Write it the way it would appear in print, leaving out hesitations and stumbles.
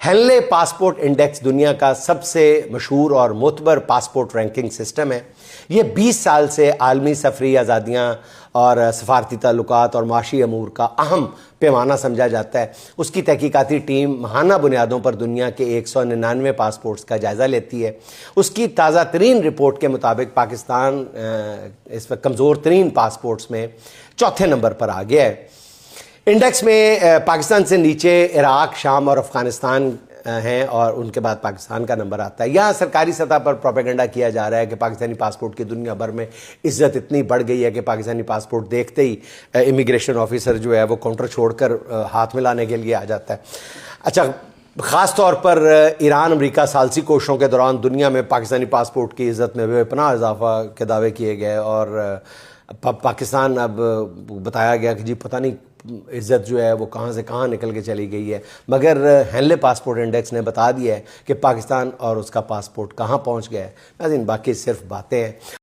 Henley passport index دنیا کا سب سے مشہور اور معتبر پاسپورٹ رینکنگ سسٹم ہے۔ یہ 20 سال سے عالمی سفری آزادیاں اور سفارتی تعلقات اور معاشی امور کا اہم پیمانہ سمجھا جاتا ہے۔ اس کی تحقیقاتی ٹیم ماہانہ بنیادوں پر دنیا کے 199 پاسپورٹس کا جائزہ لیتی ہے۔ اس کی تازہ ترین رپورٹ کے مطابق پاکستان اس وقت کمزور ترین پاسپورٹس میں چوتھے نمبر پر آ گیا ہے۔ انڈیکس میں پاکستان سے نیچے عراق، شام اور افغانستان ہیں اور ان کے بعد پاکستان کا نمبر آتا ہے۔ یہاں سرکاری سطح پر پروپیگنڈا کیا جا رہا ہے کہ پاکستانی پاسپورٹ کی دنیا بھر میں عزت اتنی بڑھ گئی ہے کہ پاکستانی پاسپورٹ دیکھتے ہی امیگریشن آفیسر جو ہے وہ کاؤنٹر چھوڑ کر ہاتھ ملانے کے لیے آ جاتا ہے۔ اچھا، خاص طور پر ایران امریکہ ثالثی کوششوں کے دوران دنیا میں پاکستانی پاسپورٹ کی عزت میں بے پناہ اضافہ کے دعوے کیے گئے اور پاکستان اب بتایا گیا کہ جی پتہ نہیں عزت جو ہے وہ کہاں سے کہاں نکل کے چلی گئی ہے، مگر ہینلے پاسپورٹ انڈیکس نے بتا دیا ہے کہ پاکستان اور اس کا پاسپورٹ کہاں پہنچ گیا ہے۔ ناظرین، باقی صرف باتیں ہیں۔